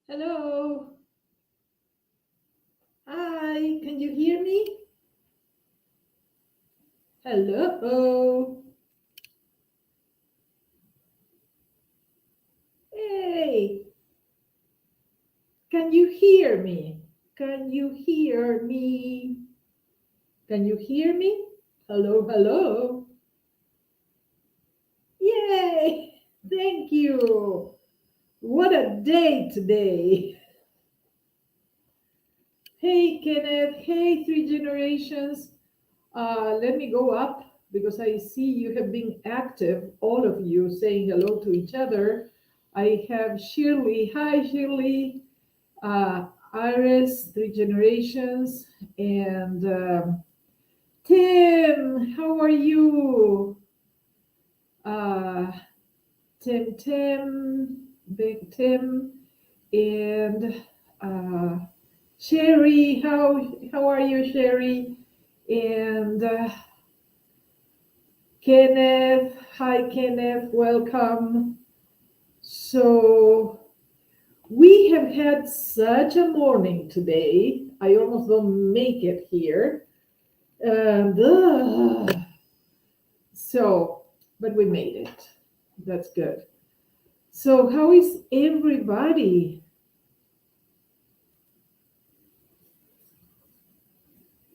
Hello. Hi. Can you hear me? Hello. Hey. Can you hear me? Can you hear me? Can you hear me? Hello. Hello. Yay. Thank you. What a day today. Hey, Kenneth. Hey, Three Generations. Let me go up because I see you have been active, all of you saying hello to each other. I have Shirley. Hi, Shirley. Iris, Three Generations, and Tim. How are you? Uh, Tim, Big Tim, and uh, Sherry. How are you, Sherry? And Kenneth. Hi, Kenneth. Welcome. So we have had such a morning today. I almost don't make it here. And so, but we made it. That's good. So, how is everybody?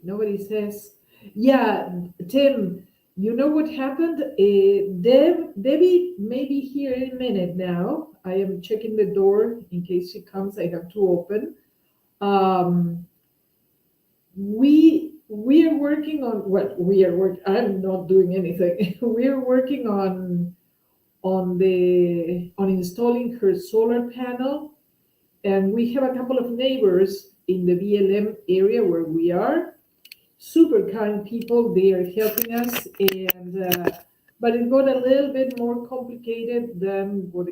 Nobody says, yeah, Tim, you know what happened? Debbie may be here in a minute now. I am checking the door in case she comes. I have to open. Um, we are working on what we are work. I'm not doing anything. We are working on installing her solar panel, and we have a couple of neighbors in the BLM area where we are. Super kind people. They are helping us, and but it got a little bit more complicated than what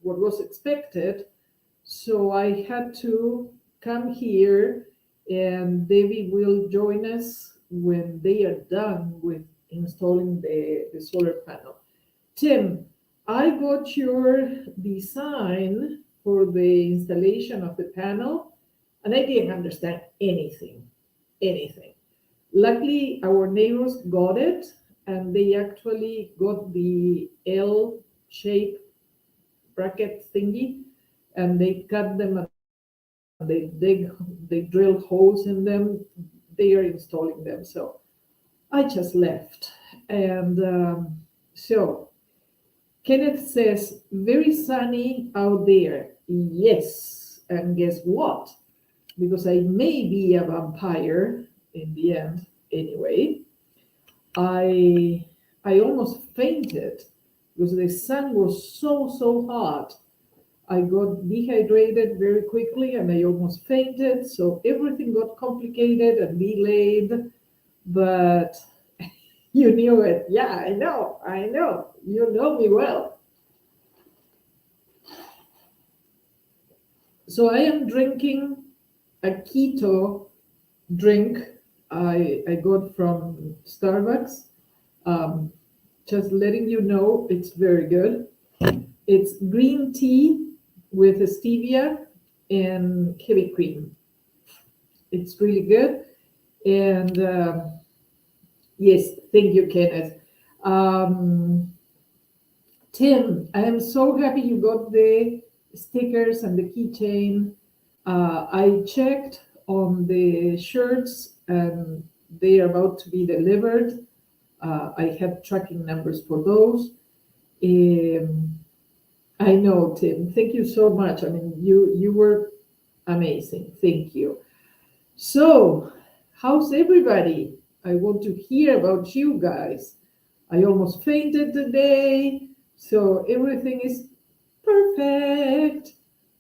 was expected. So I had to come here, and Debbie will join us when they are done with installing the solar panel. Tim, I got your design for the installation of the panel, and I didn't understand anything. Luckily, our neighbors got it, and they actually got the L shape bracket thingy, and they cut them and they drill holes in them. They are installing them. So I just left. And so Kenneth says, very sunny out there. Yes. And guess what? Because I may be a vampire in the end anyway, I I almost fainted because the sun was so hot. I got dehydrated very quickly and I almost fainted. So everything got complicated and delayed, but you knew it. Yeah, I know. I know. You know me well. So I am drinking a keto drink I got from Starbucks. Um, just letting you know, it's very good. It's green tea with stevia and heavy cream. It's really good. And yes, thank you, Kenneth. Um, Tim, I am so happy you got the stickers and the keychain. I checked on the shirts and they are about to be delivered. I have tracking numbers for those. Um, I know, Tim. Thank you so much. I mean, you were amazing. Thank you. So, how's everybody? I want to hear about you guys. I almost fainted today, so everything is perfect.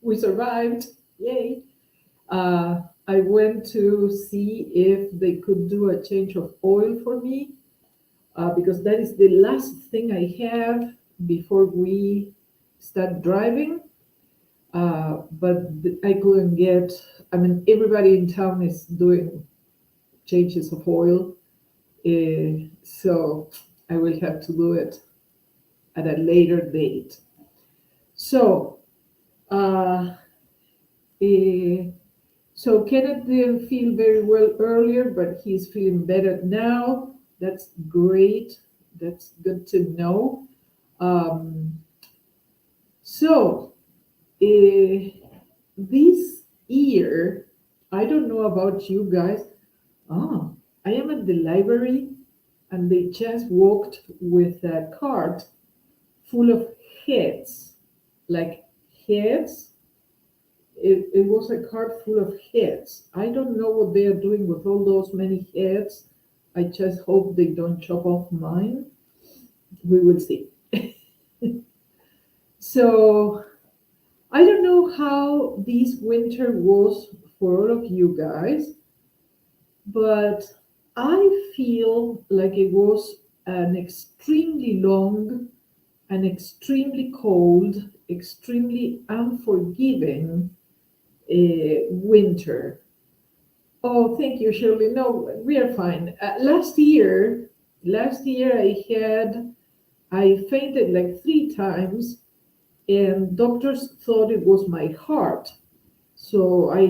We survived. Yay. I went to see if they could do a change of oil for me because that is the last thing I have before we start driving. But I couldn't get, I mean, everybody in town is doing changes of oil. So I will have to do it at a later date. So, uh, So Kenneth didn't feel very well earlier, but he's feeling better now. That's great. That's good to know. Um, so this year, I don't know about you guys. Oh, I am at the library and they just walked with a cart full of heads, like heads. It was a cart full of heads. I don't know what they are doing with all those many heads. I just hope they don't chop off mine. We will see. So I don't know how this winter was for all of you guys, but I feel like it was an extremely long and extremely cold, extremely unforgiving winter. Oh, thank you, Shirley. No, we are fine. Last year I fainted like 3 times, and doctors thought it was my heart. So I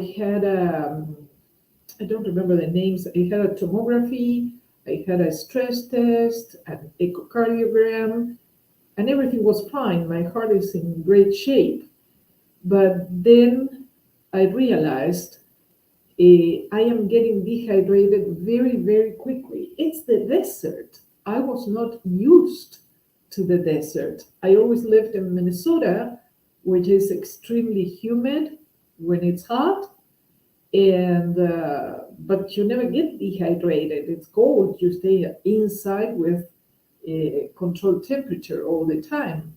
don't remember the names. I had a tomography, I had a stress test, an echocardiogram, and everything was fine. My heart is in great shape. But then I realized I am getting dehydrated very, very quickly. It's the desert. I was not used to the desert. I always lived in Minnesota, which is extremely humid when it's hot, and but you never get dehydrated. It's cold. You stay inside with controlled temperature all the time.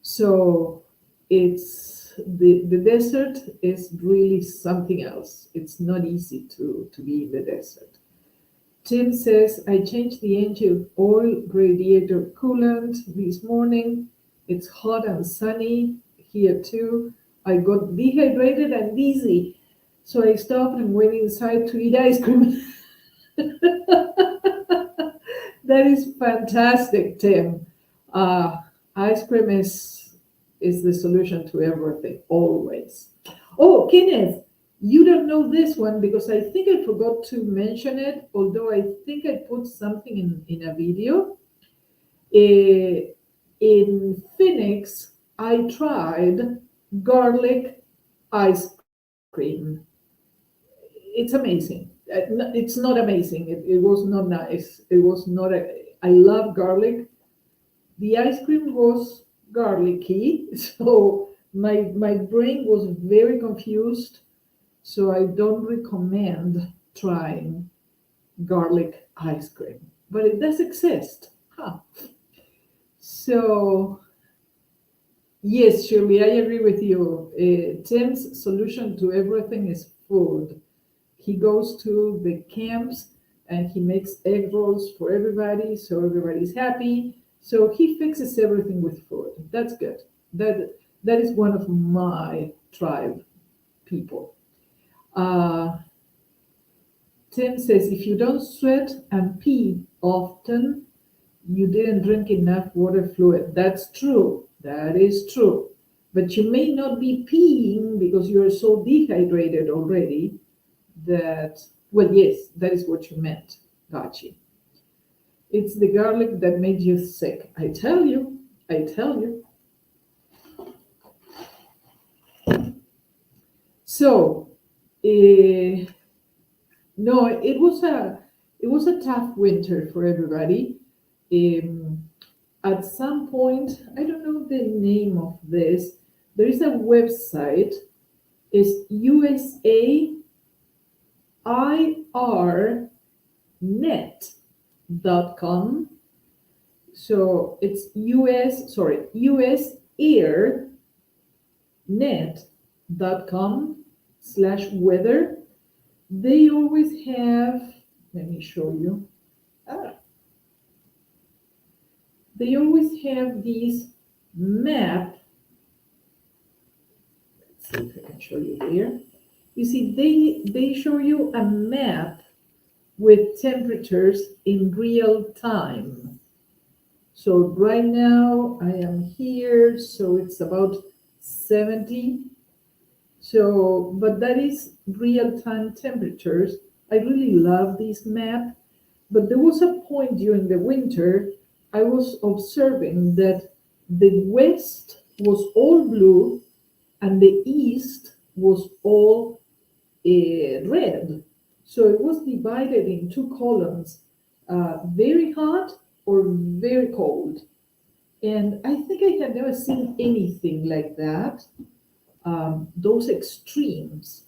So the desert is really something else. It's not easy to be in the desert. Tim says, I changed the engine oil radiator coolant this morning. It's hot and sunny here too. I got dehydrated and dizzy, so I stopped and went inside to eat ice cream. That is fantastic, Tim. Uh, Ice cream is the solution to everything, always. Oh, Kenneth, you don't know this one because I think I forgot to mention it, although I think I put something in a video. In Phoenix, I tried garlic ice cream. It's amazing. It's not amazing. It was not nice. It was not I love garlic. The ice cream was garlicky, so my brain was very confused. So I don't recommend trying garlic ice cream, but it does exist. Huh. So yes, Shirley, I agree with you. Tim's solution to everything is food. He goes to the camps and he makes egg rolls for everybody, so everybody's happy. So he fixes everything with food. That's good. That is one of my tribe people. Uh, Tim says if you don't sweat and pee often, you didn't drink enough water fluid. That's true. That is true. But you may not be peeing because you're so dehydrated already that, well, yes, that is what you meant. Gotcha. It's the garlic that made you sick. I tell you. I tell you. So, no, it was a tough winter for everybody. Um, at some point, I don't know the name of this. There is a website. It's USAIRnet.com. So it's USAIRnet.com/weather. They always have, let me show you. Ah, they always have these map. Let's see if I can show you here. You see, they show you a map with temperatures in real time. So right now I am here, so it's about 70. So, but that is real-time temperatures. I really love this map, but there was a point during the winter I was observing that the west was all blue and the east was all red. So it was divided in two columns, very hot or very cold. And I think I had never seen anything like that, those extremes.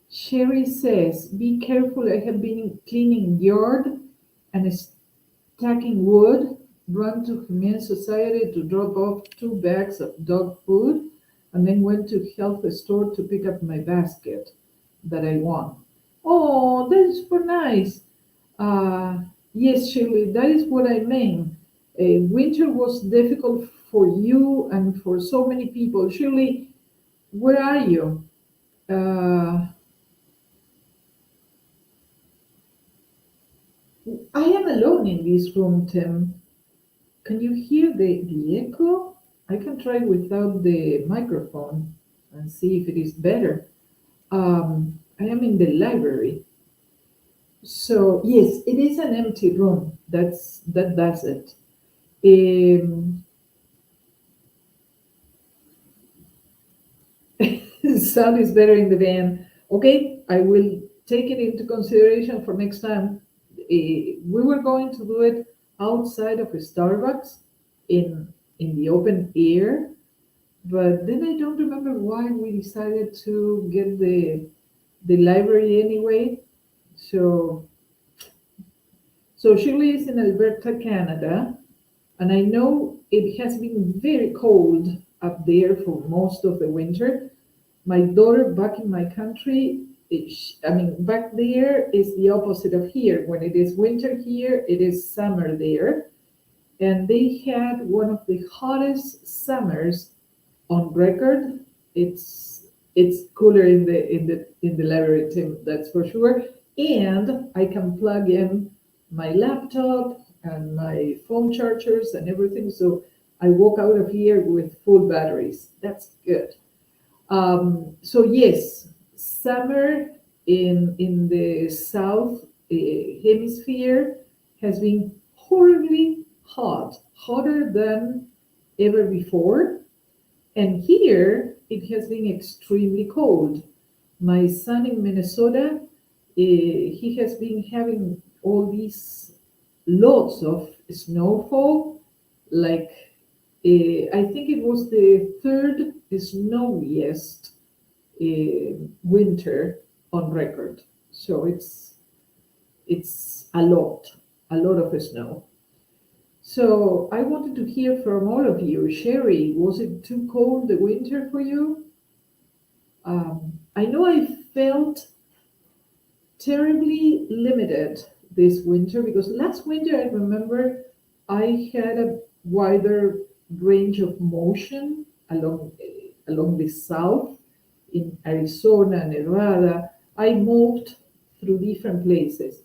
Sherry says, be careful, I have been cleaning yard and stacking wood, run to Humane Society to drop off 2 bags of dog food, and then went to health store to pick up my basket that I won. Oh, that is super nice. Uh, yes, Shirley, that is what I mean. Winter was difficult for you and for so many people. Shirley, where are you? Uh, I am alone in this room, Tim. Can you hear the echo? I can try without the microphone and see if it is better. I am in the library. So yes, it is an empty room. That does it. Um, Sound is better in the van. Okay, I will take it into consideration for next time. We were going to do it outside of a Starbucks in the open air, but then I don't remember why we decided to get the library anyway. So Shirley is in Alberta, Canada, and I know it has been very cold up there for most of the winter. My daughter back in my country, I mean, back there is the opposite of here. When it is winter here, it is summer there. And they had one of the hottest summers on record. It's cooler in the library, Tim, that's for sure. And I can plug in my laptop and my phone chargers and everything. So I walk out of here with full batteries. That's good. So yes, summer in the south hemisphere has been horribly hot, hotter than ever before. And here it has been extremely cold. My son in Minnesota, he has been having all these lots of snowfall, like I think it was the third snowiest winter on record. So it's a lot of snow. So I wanted to hear from all of you. Sherry, was it too cold the winter for you? I know I felt terribly limited this winter because last winter I remember I had a wider range of motion along the south in Arizona, Nevada. I moved through different places.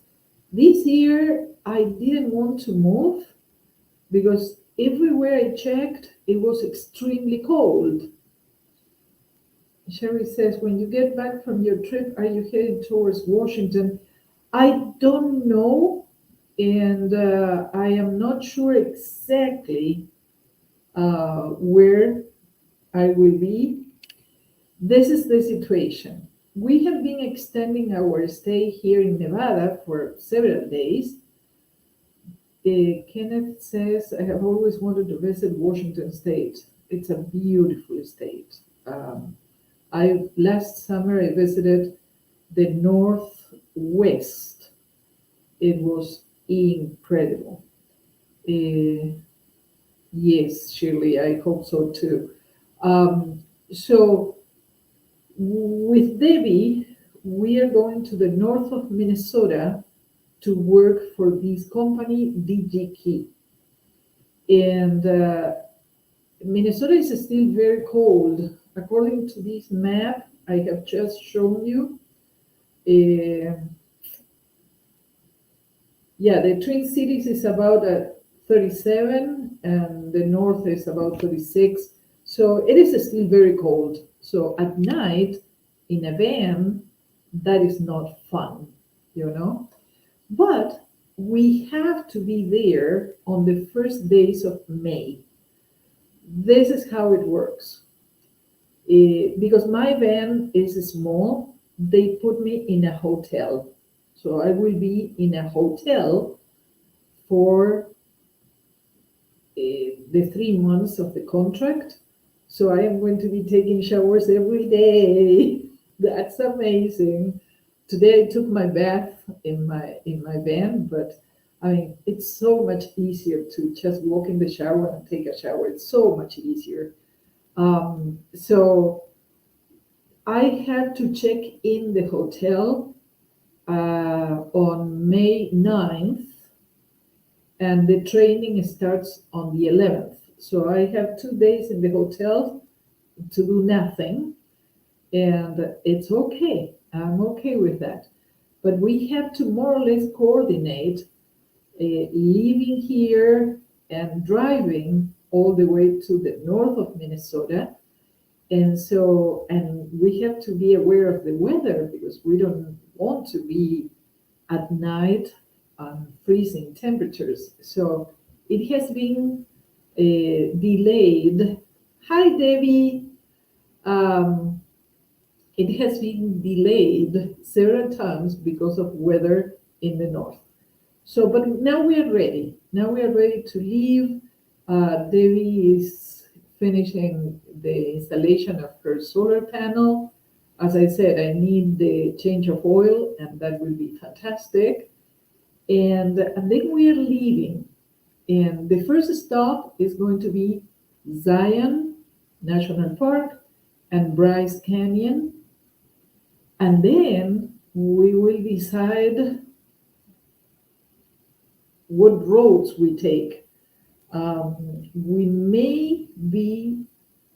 This year I didn't want to move because everywhere I checked it was extremely cold. Sherry says, when you get back from your trip, are you heading towards Washington? I don't know, and I am not sure exactly where I will be. This is the situation. We have been extending our stay here in Nevada for several days. Kenneth says, I have always wanted to visit Washington State. It's a beautiful state. Last summer I visited the Northwest. It was incredible. Yes, Shirley, I hope so too. So with Debbie, we are going to the north of Minnesota to work for this company, DG And Minnesota is still very cold. According to this map I have just shown you, yeah, the Twin Cities is about 37 and the north is about 36. So it is still very cold. So at night in a van, that is not fun, you know? But we have to be there on the first days of May. This is how it works. Because my van is small, they put me in a hotel. So I will be in a hotel for the 3 months of the contract. So I am going to be taking showers every day. That's amazing. Today I took my bath in my van, but I mean it's so much easier to just walk in the shower and take a shower. It's so much easier. So I had to check in the hotel on May 9th, and the training starts on the 11th. So I have 2 days in the hotel to do nothing, and it's okay. I'm okay with that. But we have to more or less coordinate leaving here and driving all the way to the north of Minnesota. And we have to be aware of the weather because we don't want to be at night on freezing temperatures. So it has been delayed. Hi, Debbie. Um, it has been delayed several times because of weather in the north. So, but now we are ready. Now we are ready to leave. Debbie is finishing the installation of her solar panel. As I said, I need the change of oil, and that will be fantastic. And then we are leaving. And the first stop is going to be Zion National Park and Bryce Canyon. And then we will decide what roads we take. We may be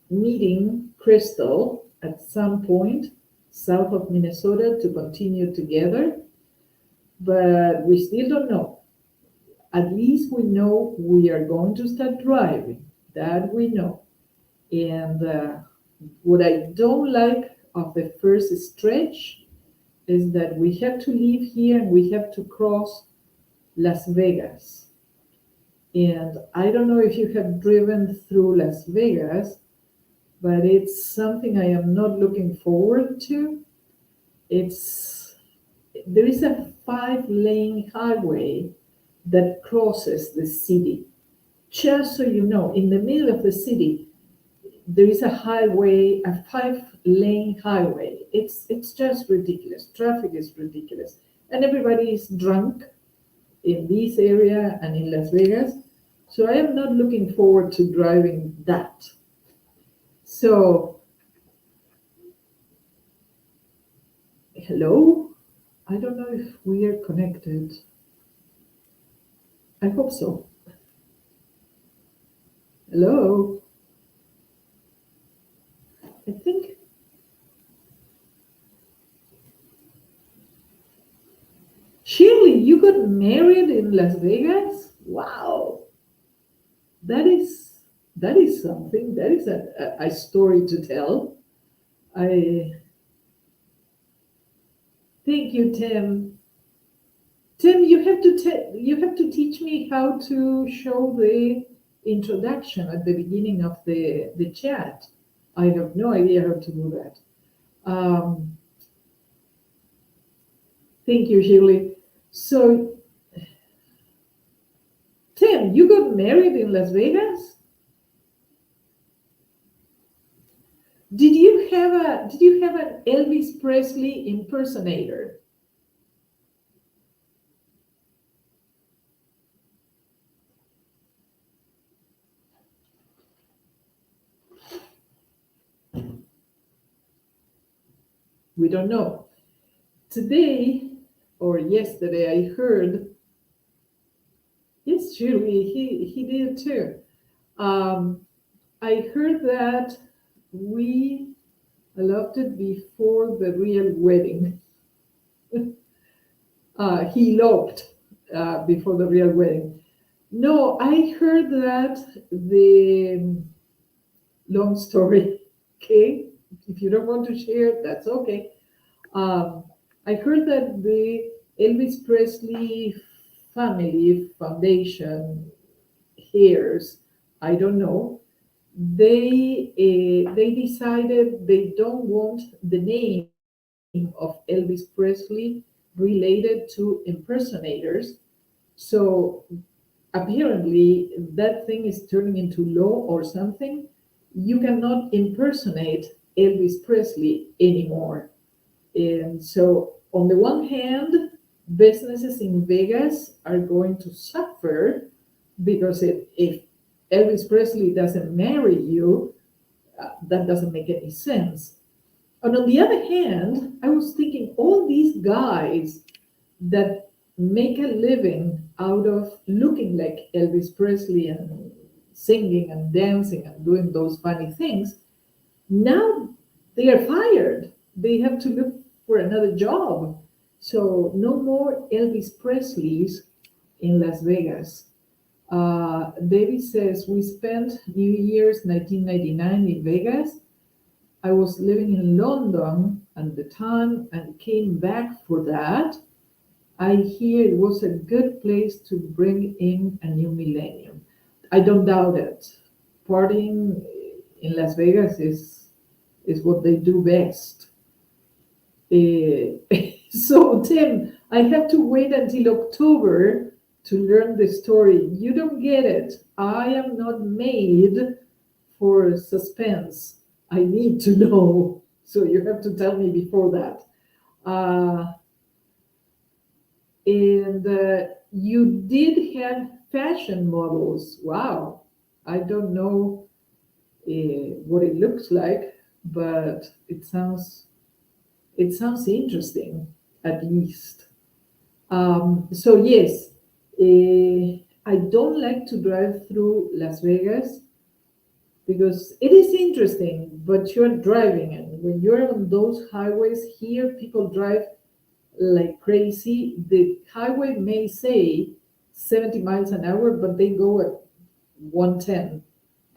meeting Crystal at some point south of Minnesota to continue together, but we still don't know. At least we know we are going to start driving. That we know. And what I don't like of the first stretch is that we have to leave here and we have to cross Las Vegas. And I don't know if you have driven through Las Vegas, but it's something I am not looking forward to. There is a 5-lane highway that crosses the city. Just so you know, in the middle of the city, there is a highway, a 5-lane highway. It's just ridiculous. Traffic is ridiculous. And everybody is drunk in this area and in Las Vegas. So I am not looking forward to driving that. So, hello? I don't know if we are connected. I hope so. Hello? I think. Shirley, you got married in Las Vegas? Wow. That is something. That is a story to tell. Thank you, Tim. Tim, you have to teach me how to show the introduction at the beginning of the chat. I have no idea how to do that. Thank you, Shirley. So, Tim, you got married in Las Vegas? Did you have an Elvis Presley impersonator? We don't know. Today or yesterday, I heard. Yes, Shirley, he did too. I heard that we loved it before the real wedding. He eloped before the real wedding. No, I heard that long story. Okay, if you don't want to share, that's okay. Um, I heard that the Elvis Presley Family Foundation heirs, I don't know, they decided they don't want the name of Elvis Presley related to impersonators. So apparently that thing is turning into law or something. You cannot impersonate Elvis Presley anymore. And so, on the one hand, businesses in Vegas are going to suffer because if Elvis Presley doesn't marry you, that doesn't make any sense. And on the other hand, I was thinking all these guys that make a living out of looking like Elvis Presley and singing and dancing and doing those funny things, now they are fired. They have to look for another job. So no more Elvis Presleys in Las Vegas. David says, we spent New Year's 1999 in Vegas. I was living in London at the time and came back for that. I hear it was a good place to bring in a new millennium. I don't doubt it. Partying in Las Vegas is what they do best. So, Tim, I have to wait until October to learn the story. You don't get it. I am not made for suspense. I need to know. So, you have to tell me before that. Uh, and you did have fashion models. Wow. I don't know what it looks like, but it sounds interesting, at least. So yes, I don't like to drive through Las Vegas because it is interesting, but you're driving, and when you're on those highways here, people drive like crazy. The highway may say 70 miles an hour, but they go at 110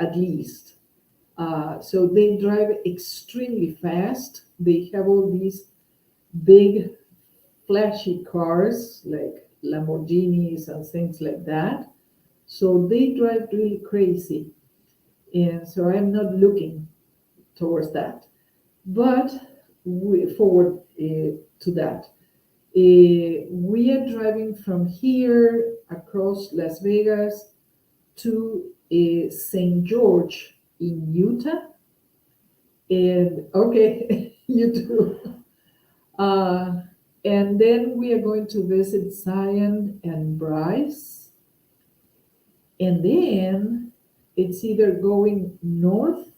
at least. So they drive extremely fast. They have all these big flashy cars like Lamborghinis and things like that. So they drive really crazy. And so I'm not looking towards that. But forward to that. We are driving from here across Las Vegas to St. George in Utah. And okay, you do. Uh, and then we are going to visit Zion and Bryce. And then it's either going north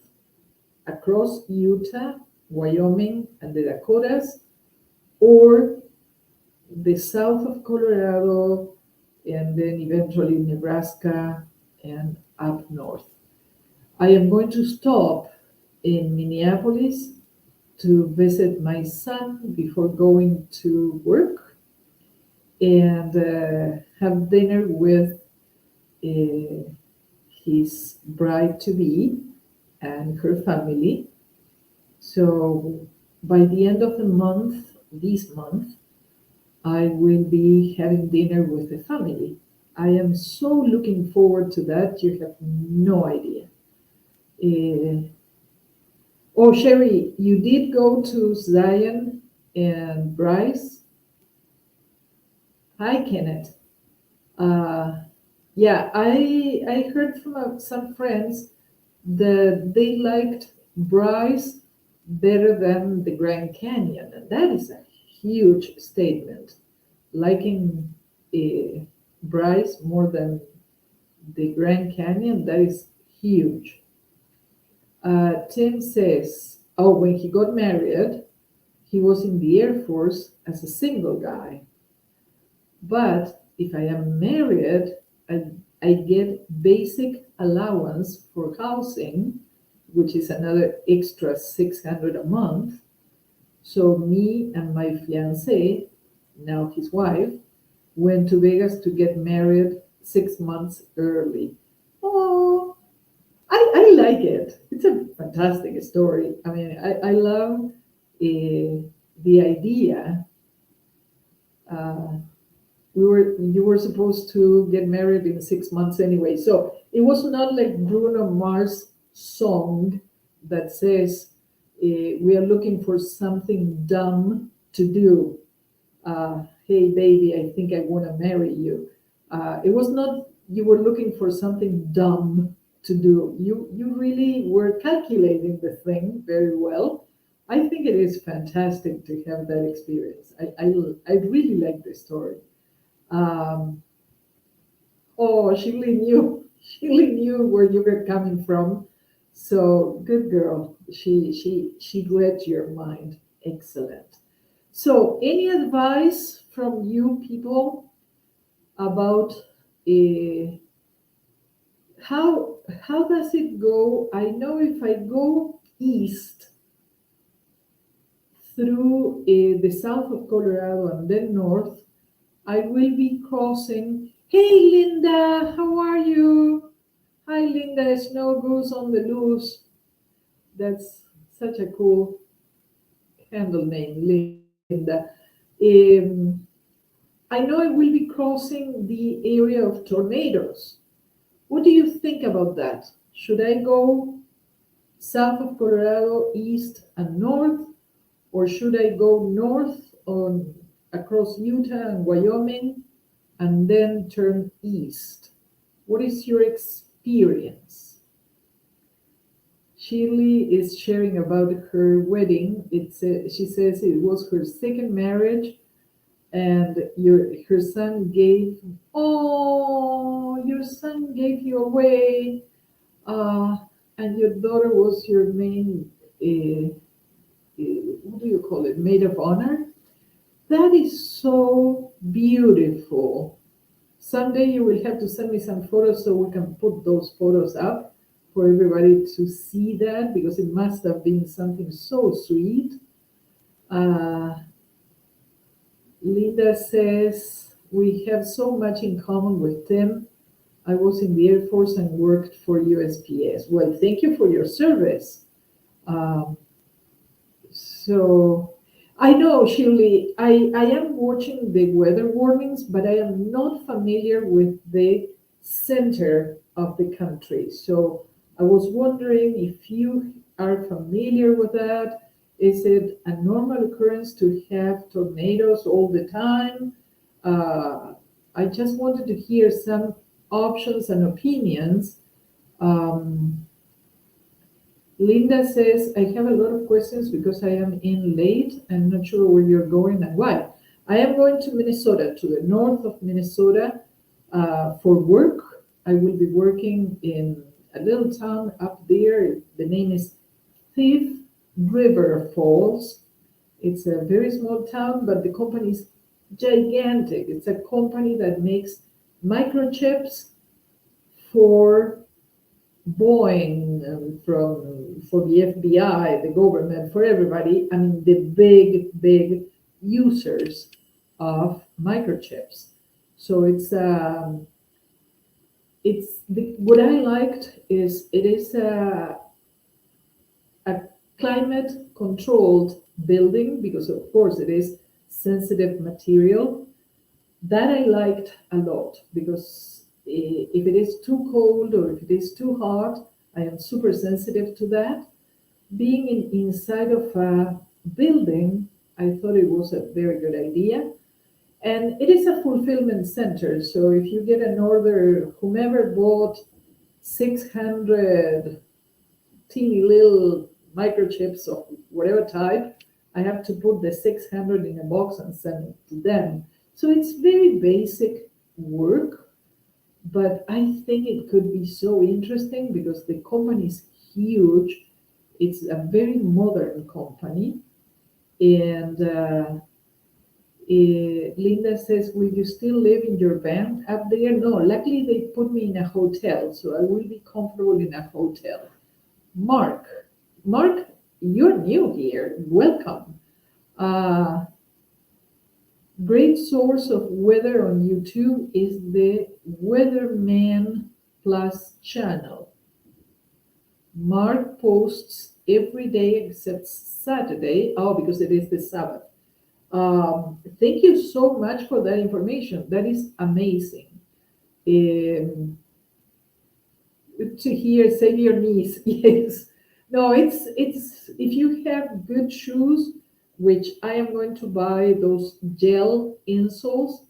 across Utah, Wyoming, and the Dakotas, or the south of Colorado, and then eventually Nebraska and up north. I am going to stop in Minneapolis to visit my son before going to work and have dinner with his bride to be and her family. So by the end of the month, this month, I will be having dinner with the family. I am so looking forward to that. You have no idea. Uh, oh, Sherry, you did go to Zion and Bryce. Hi, Kenneth. Uh, yeah, I heard from some friends that they liked Bryce better than the Grand Canyon, and that is a huge statement. Liking Bryce more than the Grand Canyon, that is huge. Tim says, oh, when he got married, he was in the Air Force as a single guy. But if I am married, I get basic allowance for housing, which is another extra 600 a month. So me and my fiance, now his wife, went to Vegas to get married 6 months early. Oh, I like it. It's a fantastic story. I mean, I love the idea. Uh, you were supposed to get married in 6 months anyway, so it was not like Bruno Mars song that says we are looking for something dumb to do. Hey baby, I think I want to marry you. It was not you were looking for something dumb to do. You really were calculating the thing very well. I think it is fantastic to have that experience. I really like the story. Um, oh, Shirley knew. Shirley knew where you were coming from. So good girl. She read your mind. Excellent. So, any advice from you people about uh, how does it go? I know if I go east through the south of Colorado and then north, I will be crossing. Hey, Linda, how are you? Hi, Linda. Snow goes on the loose. That's such a cool handle name, Linda. Um, I know I will be crossing the area of tornadoes. What do you think about that? Should I go south of Colorado, east and north, or should I go north on across Utah and Wyoming and then turn east? What is your experience? Shirley is sharing about her wedding. She says it was her second marriage, and her son gave. Oh, your son gave you away, uh, and your daughter was your main. What do you call it? Maid of honor. That is so beautiful. Someday you will have to send me some photos so we can put those photos up for everybody to see that because it must have been something so sweet. Uh, Linda says, we have so much in common with Tim. I was in the Air Force and worked for USPS. Well, thank you for your service. Um, So I know, Shirley, I am watching the weather warnings, but I am not familiar with the center of the country. So I was wondering if you are familiar with that. Is it a normal occurrence to have tornadoes all the time? Uh, I just wanted to hear some options and opinions. Um, Linda says, I have a lot of questions because I am in late. I'm not sure where you're going and why. I am going to Minnesota, to the north of Minnesota, for work. I will be working in a little town up there. The name is Thief River Falls. It's a very small town, but the company is gigantic. It's a company that makes microchips for Boeing, from for the FBI, the government, for everybody. I mean, the big users of microchips. So what I liked is it is a climate controlled building because of course it is sensitive material. That I liked a lot because if it is too cold or if it is too hot, I am super sensitive to that. Being inside of a building, I thought it was a very good idea. And it is a fulfillment center. So if you get an order, whomever bought 600 teeny little microchips of whatever type, I have to put the 600 in a box and send it to them. So it's very basic work, but I think it could be so interesting because the company is huge. It's a very modern company. And Linda says, will you still live in your van up there? No, luckily they put me in a hotel, so I will be comfortable in a hotel. Mark, Mark, you're new here. Welcome. Uh, Great source of weather on YouTube is the Weatherman Plus channel. Mark posts every day except Saturday. Oh, because it is the Sabbath. Thank you so much for that information. That is amazing. Um, to hear save your knees. Yes. No, it's if you have good shoes, which I am going to buy those gel insoles.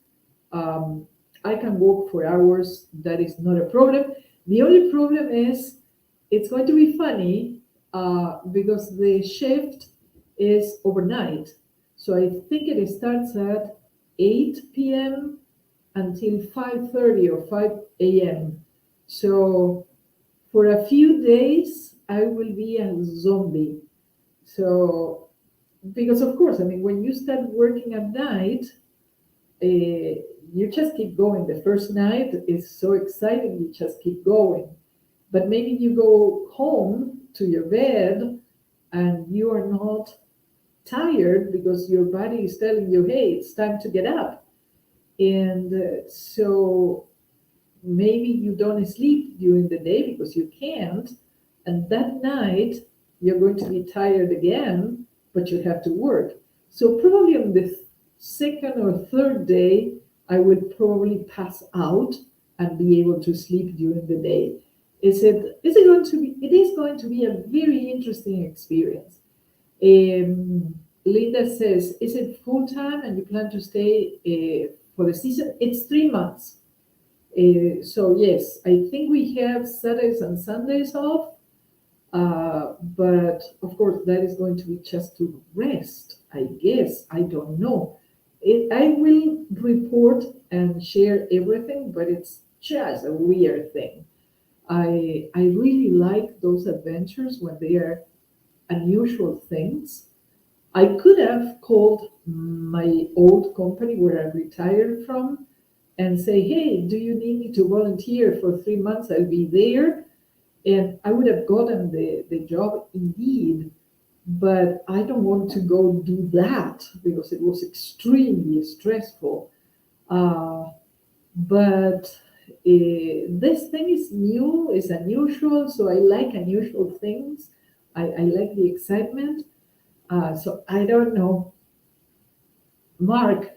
Um, I can walk for hours. That is not a problem. The only problem is it's going to be funny because the shift is overnight. So I think it starts at 8 p.m. until 5:30 or 5 a.m. So for a few days, I will be a zombie. So, because of course, I mean, when you start working at night, you just keep going. The first night is so exciting, you just keep going. But maybe you go home to your bed and you are not tired because your body is telling you, hey, it's time to get up. And so maybe you don't sleep during the day because you can't. And that night, you're going to be tired again, but you have to work. So probably on the second or third day, I will probably pass out and be able to sleep during the day. Is it going to be? It is going to be a very interesting experience. Linda says, "Is it full time and you plan to stay for the season?" It's 3 months. So yes, I think we have Saturdays and Sundays off, but of course that is going to be just to rest. I guess I don't know. I will report and share everything, but it's just a weird thing. I really like those adventures when they are unusual things. I could have called my old company where I retired from and say, hey, do you need me to volunteer for 3 months? I'll be there. And I would have gotten the job indeed, but I don't want to go do that because it was extremely stressful. Uh, but this thing is new, is unusual, so I like unusual things. I like the excitement. So I don't know. Mark,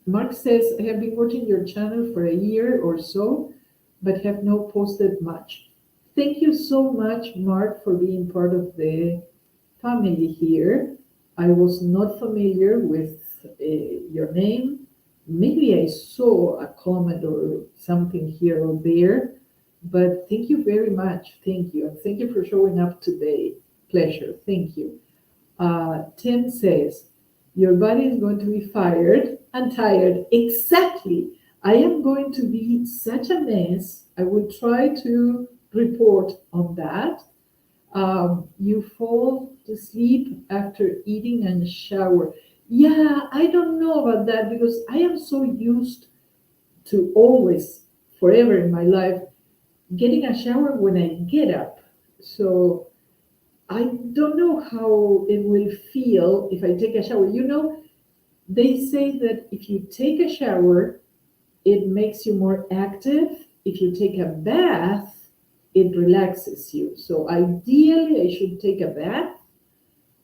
Mark says, I have been watching your channel for a year or so, but have not posted much. Thank you so much, Mark, for being part of the family here. I was not familiar with your name. Maybe I saw a comment or something here or there, but thank you very much. Thank you. And thank you for showing up today. Pleasure. Thank you. Tim says, your body is going to be fired and tired. Exactly. I am going to be such a mess. I will try to report on that. You fall to sleep after eating and shower. Yeah, I don't know about that because I am so used to always, forever in my life, getting a shower when I get up. So I don't know how it will feel if I take a shower. You know, they say that if you take a shower, it makes you more active. If you take a bath, it relaxes you. So ideally, I should take a bath,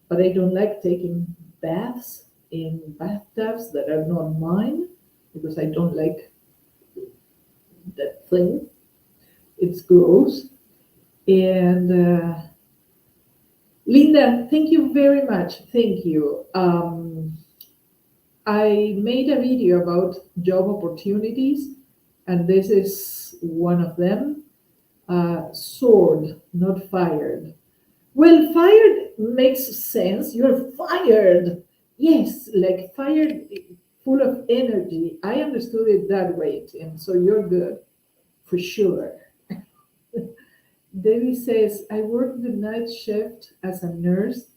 but I don't like taking baths in bathtubs that are not mine because I don't like that thing. It's gross. And Linda, thank you very much. Thank you. I made a video about job opportunities, and this is one of them. Sword, not fired. Well, fired makes sense. You're fired. Yes, like fired, full of energy. I understood it that way, Tim. So you're good, for sure. Debbie says, I work the night shift as a nurse.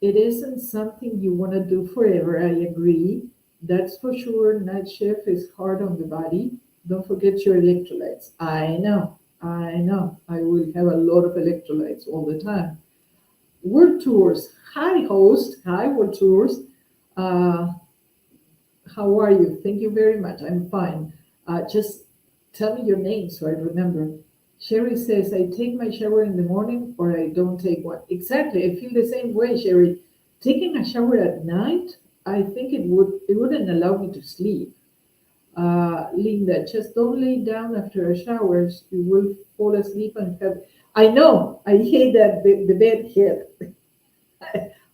It isn't something you want to do forever. I agree. That's for sure. Night shift is hard on the body. Don't forget your electrolytes. I know. I know. I will have a lot of electrolytes all the time. World tours. Hi, host. Hi, World tours. Uh, how are you? Thank you very much. I'm fine. Just tell me your name so I remember. Sherry says, I take my shower in the morning or I don't take one. Exactly. I feel the same way, Sherry. Taking a shower at night, I think it wouldn't allow me to sleep. Linda, just don't lay down after a shower. You will fall asleep and have. I know. I hate that the bed hit.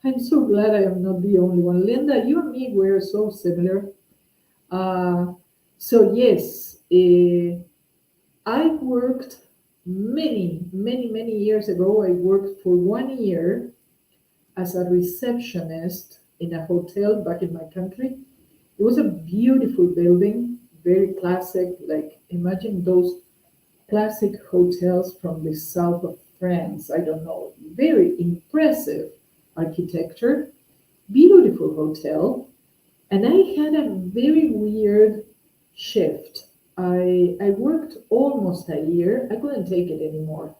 I'm so glad I am not the only one. Linda, you and me were so similar. Uh, so yes, I worked many years ago. I worked for 1 year as a receptionist in a hotel back in my country. It was a beautiful building, very classic. Like imagine those classic hotels from the south of France. I don't know, very impressive architecture, beautiful hotel. And I had a very weird shift. I worked almost a year. I couldn't take it anymore.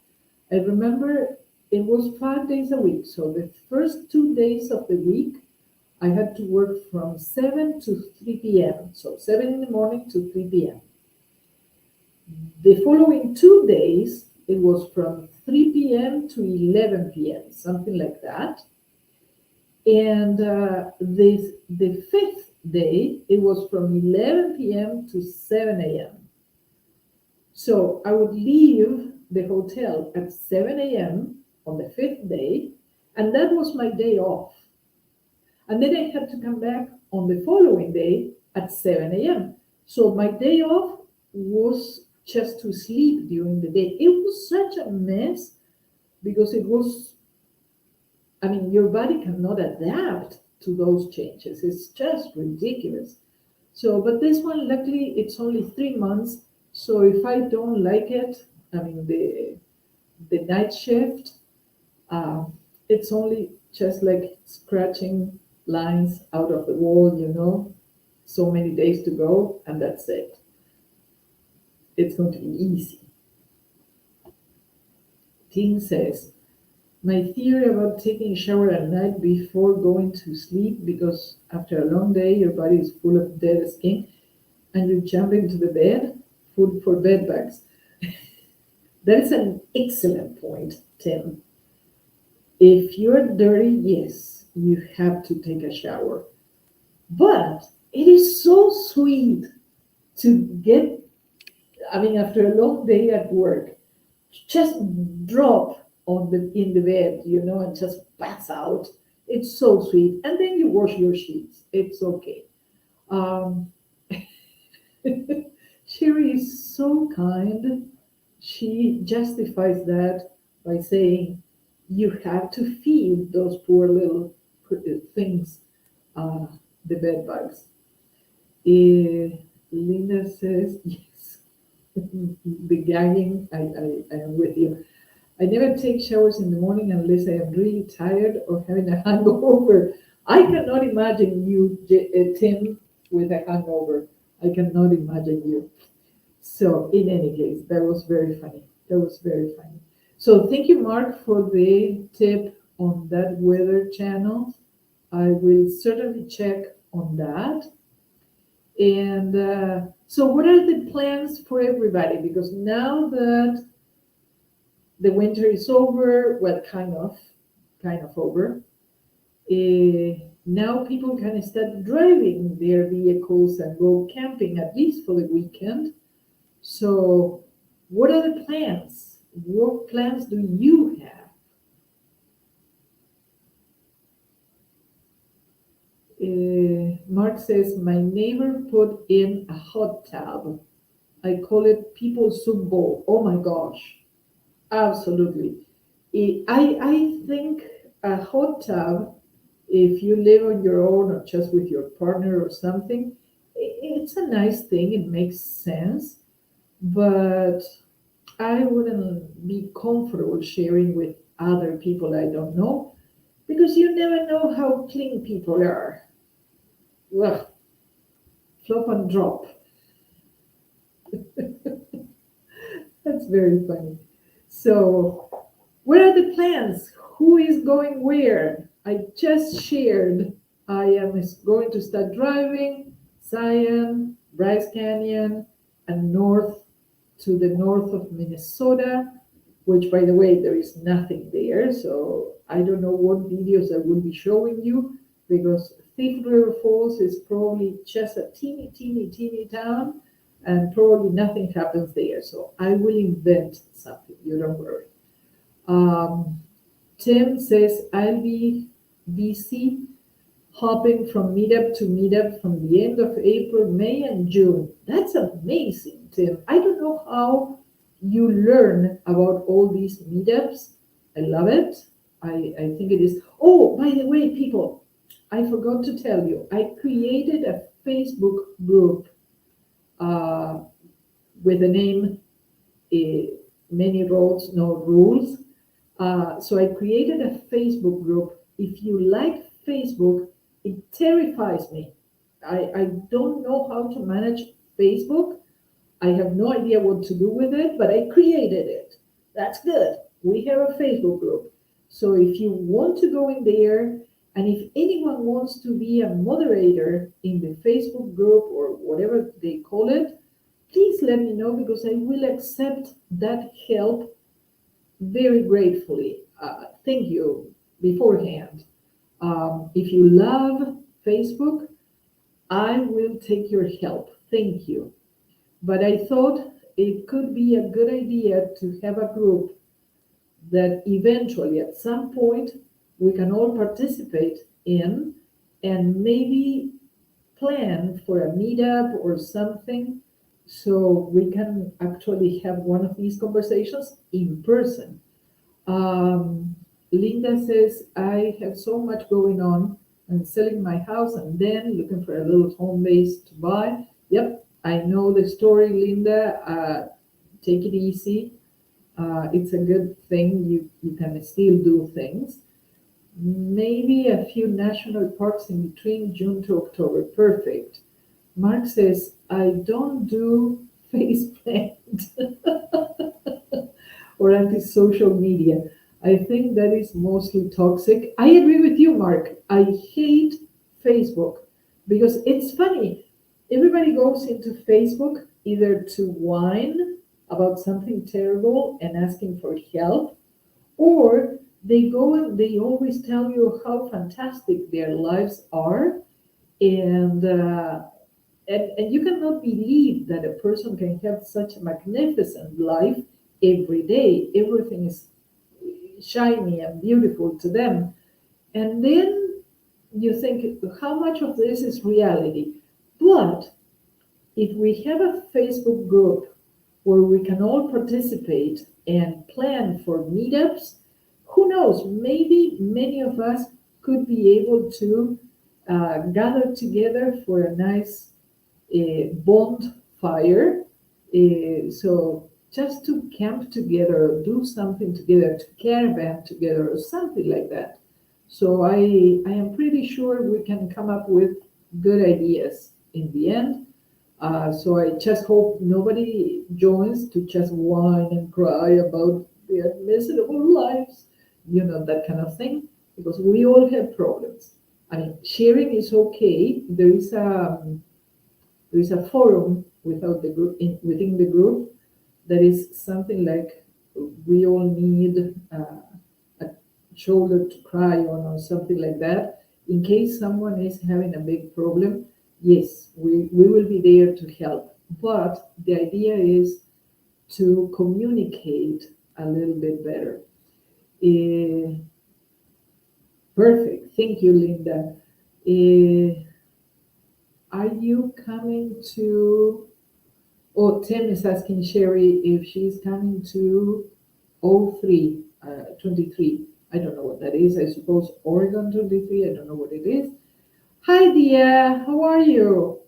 I remember it was 5 days a week. So the first 2 days of the week, I had to work from 7 to 3 p.m. So 7 in the morning to 3 p.m. The following 2 days, it was from 3 p.m. to 11 p.m., something like that. And the fifth day, it was from 11 p.m. to 7 a.m. So I would leave the hotel at 7 a.m. on the fifth day, and that was my day off. And then I had to come back on the following day at 7 a.m. So my day off was just to sleep during the day. It was such a mess because it was, I mean, your body cannot adapt to those changes. It's just ridiculous. So, but this one, luckily, it's only 3 months. So if I don't like it, I mean, the night shift, um, it's only just like scratching lines out of the wall, so many days to go, and that's it. It's going to be easy. Tim says, my theory about taking a shower at night before going to sleep, because after a long day, your body is full of dead skin, and you jump into the bed, food for bed bugs. That is an excellent point, Tim. If you're dirty, yes, you have to take a shower. But it is so sweet to get, I mean, after a long day at work, just drop on the in the bed, and just pass out. It's so sweet. And then you wash your sheets. It's okay. Um, Sherry is so kind. She justifies that by saying you have to feed those poor little things, uh, the bed bugs. Linda says, yes, the gagging, I am with you. I never take showers in the morning unless I am really tired or having a hangover. I cannot imagine you, Tim, with a hangover. I cannot imagine you. So, in any case, that was very funny. That was very funny. So, thank you, Mark, for the tip on that weather channel. I will certainly check on that. And so, what are the plans for everybody? Because now that the winter is over, well, kind of over. Now people can start driving their vehicles and go camping at least for the weekend. So, what are the plans? What plans do you have? Mark says, my neighbor put in a hot tub. I call it people's soup bowl. Oh my gosh, absolutely. I think a hot tub, if you live on your own or just with your partner or something, it's a nice thing. It makes sense. But I wouldn't be comfortable sharing with other people I don't know because you never know how clean people are. Well, flop and drop. That's very funny. So, what are the plans? Who is going where? I just shared I am going to start driving Zion, Bryce Canyon, and North to the north of Minnesota, which, by the way, there is nothing there. So I don't know what videos I will be showing you, because Thief River Falls is probably just a teeny, teeny, teeny town, and probably nothing happens there. So I will invent something. You don't worry. Tim says, I'll be busy hopping from meetup to meetup from the end of April, May, and June. That's amazing, Tim. I don't know how you learn about all these meetups. I love it. I think it is. Oh, by the way, people, I forgot to tell you, I created a Facebook group with the name Many Roads, No Rules. So I created a Facebook group. If you like Facebook, it terrifies me. I don't know how to manage Facebook. I have no idea what to do with it, but I created it. That's good. We have a Facebook group. So if you want to go in there, and if anyone wants to be a moderator in the Facebook group or whatever they call it, please let me know, because I will accept that help very gratefully. Thank you beforehand. If you love Facebook, I will take your help. Thank you. But I thought it could be a good idea to have a group that eventually, at some point, we can all participate in, and maybe plan for a meetup or something, so we can actually have one of these conversations in person. Linda says, I have so much going on. I'm selling my house and then looking for a little home base to buy. Yep, I know the story, Linda. Take it easy. It's a good thing. You can still do things. Maybe a few national parks in between June to October. Perfect. Mark says, I don't do faceplant or anti-social media. I think that is mostly toxic. I agree with you, Mark. I hate Facebook because it's funny. Everybody goes into Facebook either to whine about something terrible and asking for help, or they go and they always tell you how fantastic their lives are, and you cannot believe that a person can have such a magnificent life every day. Everything is shiny and beautiful to them. And then you think, how much of this is reality? But if we have a Facebook group where we can all participate and plan for meetups, who knows, maybe many of us could be able to gather together for a nice bonfire. So just to camp together, or do something together, to caravan together, or something like that. So I am pretty sure we can come up with good ideas in the end. So I just hope nobody joins to just whine and cry about their miserable lives, that kind of thing, because we all have problems. I mean, sharing is okay. There is a forum without the group within the group that is something like, we all need a shoulder to cry on, or something like that, in case someone is having a big problem. Yes, we will be there to help, but the idea is to communicate a little bit better. Perfect. Thank you, Linda. Are you coming to... Oh, Tim is asking Sherry if she's coming to 03, 23. I don't know what that is. I suppose Oregon 23. I don't know what it is. Hi, Dia. How are you?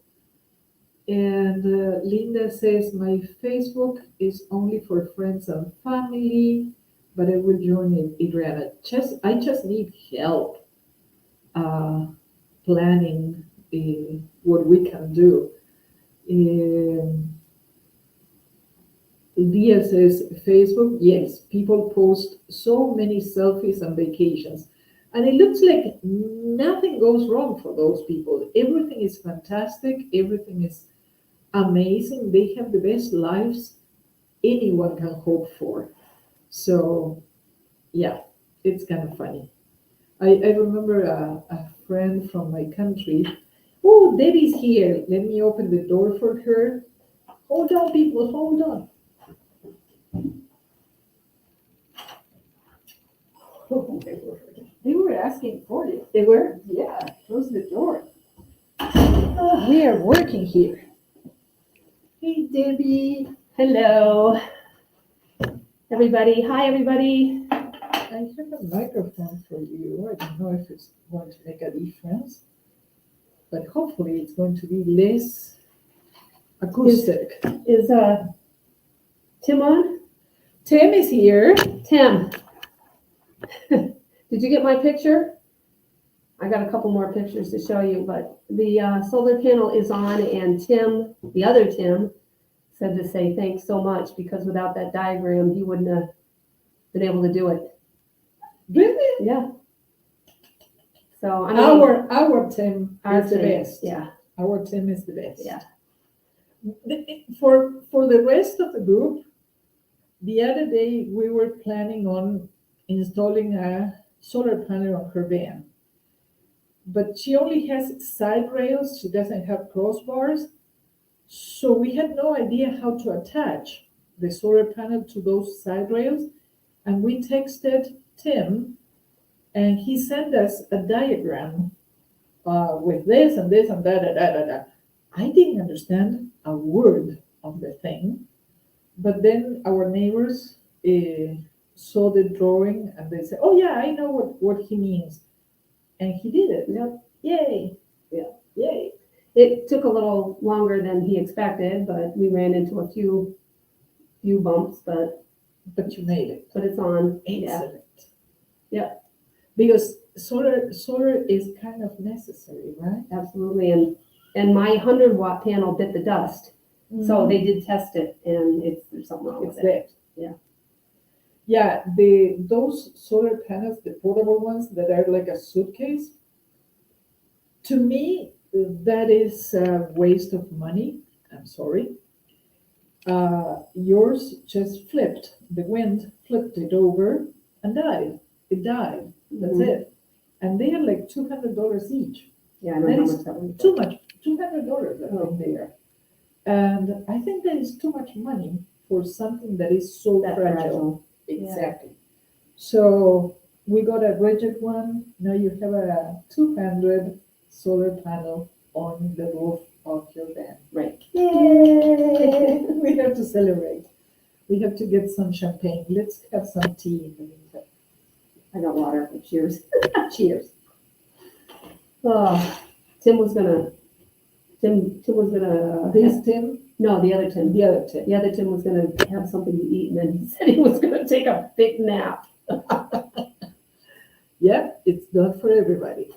And Linda says, my Facebook is only for friends and family, but I will join it, Adriana. I just need help planning what we can do. Dia says, Facebook, yes, people post so many selfies and vacations. And it looks like nothing goes wrong for those people. Everything is fantastic. Everything is amazing. They have the best lives anyone can hope for. So yeah, it's kind of funny. I remember a friend from my country. Oh, Debbie's here. Let me open the door for her. Hold on, people, hold on. Oh, they were asking for it. They were? Yeah, close the door. We are working here. Hey, Debbie. Hello, everybody. Hi, everybody. I have a microphone for you. I don't know if it's going to make a difference, but hopefully it's going to be less acoustic. Is Tim on? Tim is here. Tim, did you get my picture? I got a couple more pictures to show you, but the solar panel is on, and Tim, the other Tim, said to say thanks so much because without that diagram, he wouldn't have been able to do it. Really? Yeah. So I mean, Our Tim is the Tim, best. Yeah. Our Tim is the best. Yeah. For the rest of the group, the other day we were planning on installing a solar panel on her van. But she only has side rails, she doesn't have crossbars. So we had no idea how to attach the solar panel to those side rails. And we texted Tim and he sent us a diagram with this and this and that. I didn't understand a word of the thing, but then our neighbors saw the drawing and they said, "Oh yeah, I know what he means," and he did it. Yep. Yay! Yeah. Yay! It took a little longer than he expected, but we ran into a few bumps, but But you made it. it's on. Yeah. Excellent. Yeah. Because solar is kind of necessary, right? Absolutely. And my 100-watt panel bit the dust. So they did test it, and there's something wrong it's with it. dead. Yeah. Yeah, those solar panels, the portable ones that are like a suitcase, to me, that is a waste of money. I'm sorry. Yours just flipped. The wind flipped it over and died. It died. That's Mhm. it. And they are like $200 each. Yeah, I know That how is much that was. Too much. $200 I think they are. And I think that is too much money for something that is so That fragile. fragile. Exactly. So we got a rigid one. Now you have a 200 solar panel on the roof of your van. Right. Yay! We have to celebrate. We have to get some champagne. Let's have some tea in the meantime. I got water. Cheers. Cheers. Oh, Tim was gonna. This Tim, No, the other Tim. the other Tim. The other Tim was gonna have something to eat, and then he said he was gonna take a big nap. Yeah, it's not for everybody.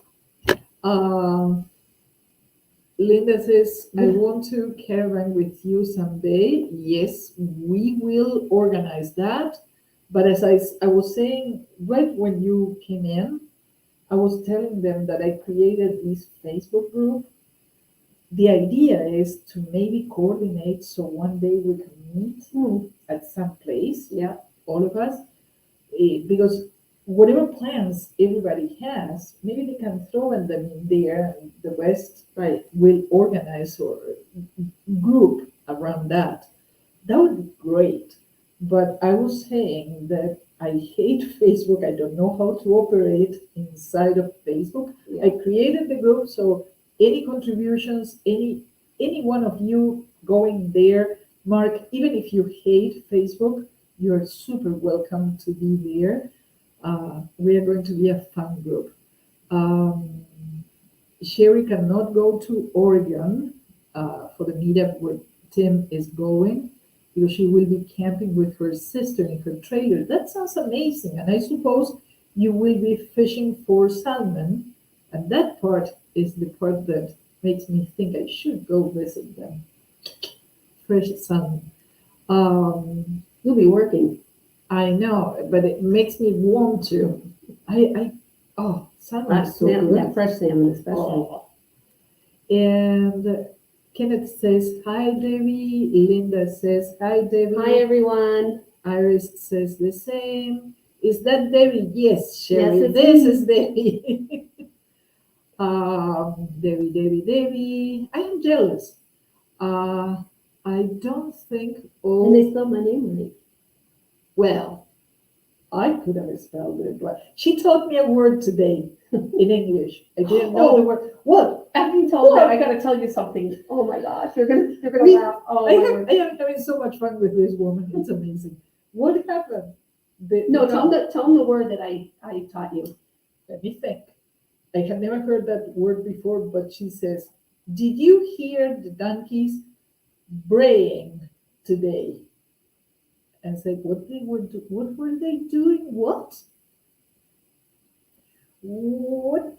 Linda says, I want to caravan with you someday. Yes, we will organize that. But as I was saying, right when you came in, I was telling them that I created this Facebook group. The idea is to maybe coordinate so one day we can meet at some place, Yeah. all of us, because whatever plans everybody has, maybe they can throw them in there, and the rest Right. will organize or group around that. That would be great. But I was saying that I hate Facebook. I don't know how to operate inside of Facebook. Yeah. I created the group, so any contributions, any one of you going there, Mark, even if you hate Facebook, you're super welcome to be there. We are going to be a fun group. Sherry cannot go to Oregon for the meetup where Tim is going because she will be camping with her sister in her trailer. That sounds amazing. And I suppose you will be fishing for salmon. And that part is the part that makes me think I should go visit them. Fresh salmon. You'll be working. I know, but it makes me want to. Salmon is so good. That fresh salmon, especially. Oh. And Kenneth says, hi, Debbie. Linda says, hi, Debbie. Hi, everyone. Iris says the same. Is that Debbie? Yes, Sherry. Yes, it's this me. is Debbie. Debbie. I am jealous. I don't think And they all. spelled my name right. Well, I could have spelled it right. She taught me a word today in English. I didn't know the word. What? After you told that, I gotta tell you something. Oh my gosh, you're gonna We- laugh. Oh I my am, word. I am having so much fun with this woman. It's amazing. What happened? No, tell them the word that I taught you. Let me think. I have never heard that word before, but she says, did you hear the donkeys braying today? And said, what were they doing? What? What?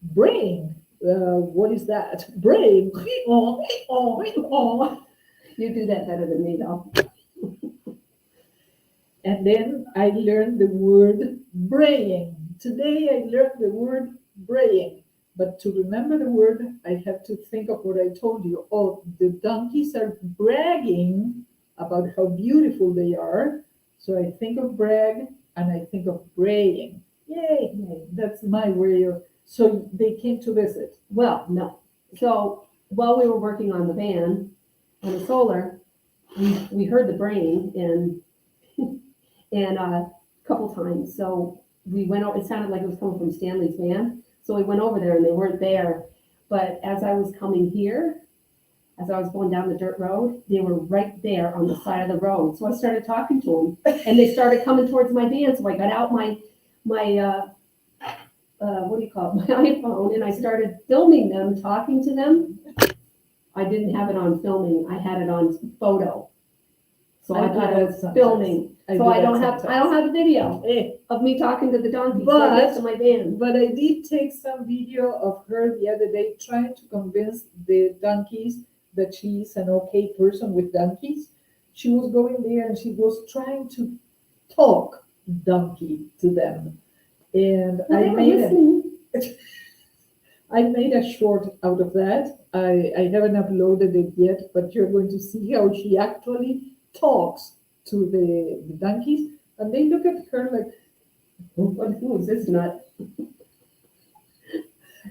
Braying. What is that? Braying. You do that better than me, though. And then I learned the word braying. Today I learned the word braying. But to remember the word, I have to think of what I told you. Oh, the donkeys are bragging about how beautiful they are. So I think of brag and I think of braying. Yay, that's my way of. So they came to visit. Well, no. So while we were working on the van, on the solar, we heard the braying and a couple times. So we went over. It sounded like it was coming from Stanley's van. So we went over there and they weren't there. But as I was coming here, as I was going down the dirt road, they were right there on the side of the road. So I started talking to them, and they started coming towards my van. So I got out my what do you call it, my iPhone, and I started filming them, talking to them. I didn't have it on filming. I had it on photo. So I do thought that it was sometimes. filming. I So do I that don't have a video Eh, of me talking to the donkeys But- right next to my van. But I did take some video of her the other day trying to convince the donkeys that she is an okay person with donkeys. She was going there and she was trying to talk donkey to them. And Well, they were listening. I made a short out of that. I haven't uploaded it yet, but you're going to see how she actually talks to the donkeys. And they look at her like, Who is this nut?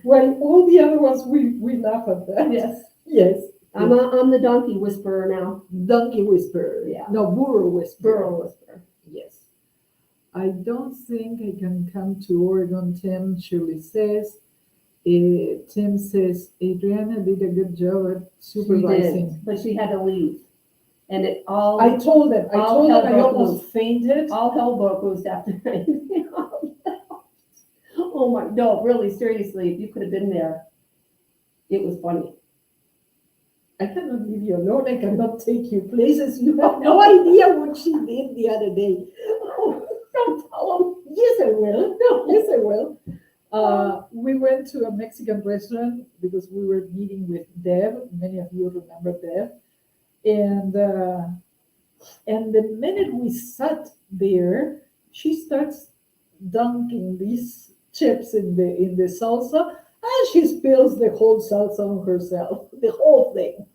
well, all the other ones, we laugh at that. Yes. Yes. I'm the donkey whisperer now. Donkey whisperer. Yeah. No, burro whisperer. Burro whisperer. Yes. I don't think I can come to Oregon, Tim, Shirley says. Tim says, Adriana did a good job at She supervising. did, but she had to leave. And it all, I told them I All hell broke almost fainted. all hell broke loose after night. Oh my, no, really, seriously, if you could have been there, it was funny. I cannot leave you alone. I cannot take you places. You have no idea what she did the other day. Oh, don't tell them. Yes, I will. No, yes, I will. We went to a Mexican restaurant because we were meeting with Deb. Many of you remember Deb. And the minute we sat there, she starts dunking these chips in the salsa, and she spills the whole salsa on herself, the whole thing.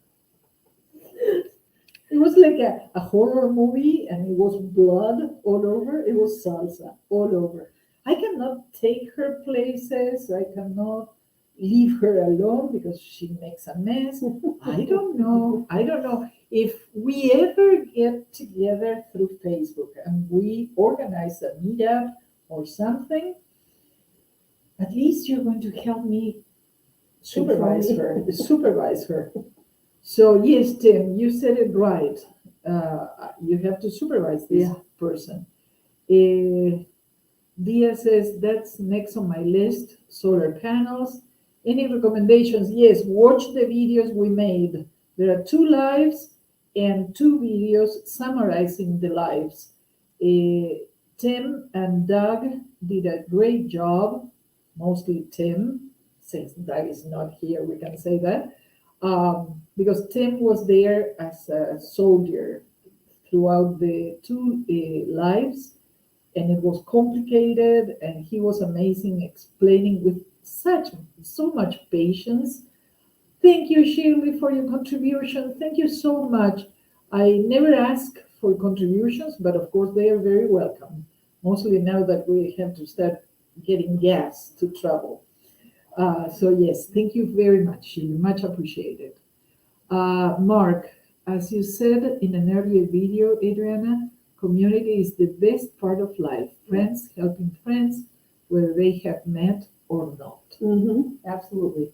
It was like a horror movie, and it was blood all over. It was salsa all over. I cannot take her places. I cannot leave her alone because she makes a mess. I don't know. If we ever get together through Facebook and we organize a meetup or something, at least you're going to help me supervise her. So yes, Tim, you said it right. You have to supervise this person. Dia says that's next on my list, solar panels. Any recommendations? Yes, watch the videos we made. There are 2 lives and 2 videos summarizing the lives. Tim and Doug did a great job, mostly Tim, since Doug is not here, we can say that, because Tim was there as a soldier throughout the 2 lives, and it was complicated, and he was amazing explaining with so much patience Thank you, Shirley, for your contribution. Thank you so much. I never ask for contributions, but of course they are very welcome, mostly now that we have to start getting gas to travel. So yes, thank you very much, Shirley. Much appreciated. Mark, as you said in an earlier video, Adriana, community is the best part of life. Friends helping friends, whether they have met or not. Absolutely.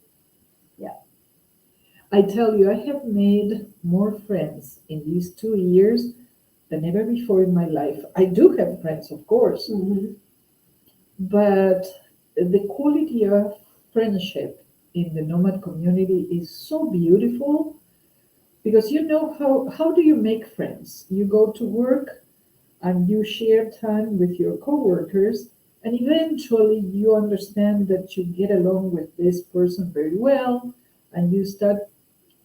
I tell you, I have made more friends in these 2 years than ever before in my life. I do have friends, of course, but the quality of friendship in the nomad community is so beautiful because you know how do you make friends? You go to work and you share time with your coworkers, and eventually you understand that you get along with this person very well, and you start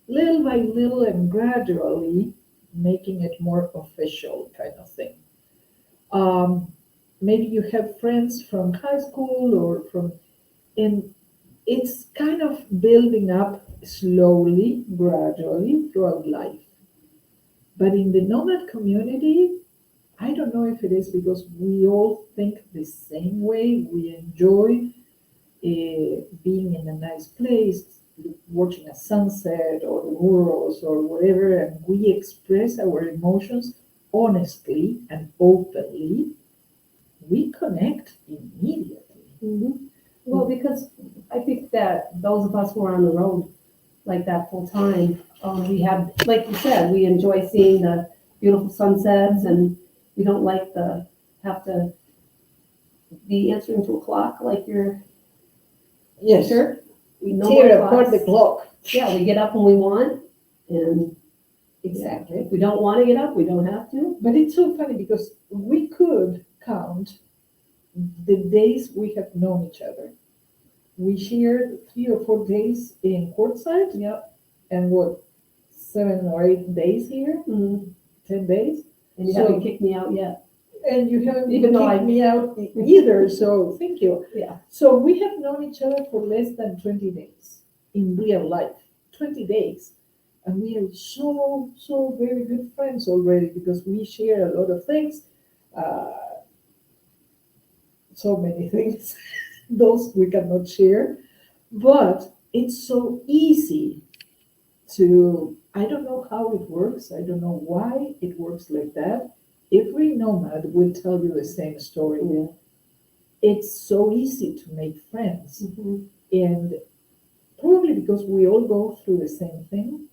little by little and gradually making it more official kind of thing. Um, Maybe you have friends from high school or from, and it's kind of building up slowly, gradually throughout life. But in the nomad community, I don't know if it is because we all think the same way. We enjoy being in a nice place, watching a sunset or the worlds or whatever, and we express our emotions honestly and openly, we connect immediately. Well, because I think that those of us who are on the road like that full time, we have, like you said, we enjoy seeing the beautiful sunsets, and we don't like the have to be answering to a clock like you're Yes, sure. we No tear more apart the clocks. clock. Yeah, we get up when we want, and Exactly. if we don't want to get up, we don't have to. But it's so funny because we could count the days we have known each other. We shared 3 or 4 days in Quartzsite, Yep. and what, 7 or 8 days here, Mm-hmm. 10 days, And you So- haven't kicked me out yet. and you haven't Even though kicked I- me out either. So thank you. Yeah. So we have known each other for less than 20 days in real life. 20 days. And we are so very good friends already because we share a lot of things. Uh, so many things. Those we cannot share. But it's so easy to, I don't know how it works. I don't know why it works like that. Every nomad will tell you the same story. Yeah. It's so easy to make friends. Mm-hmm. And probably because we all go through the same thing.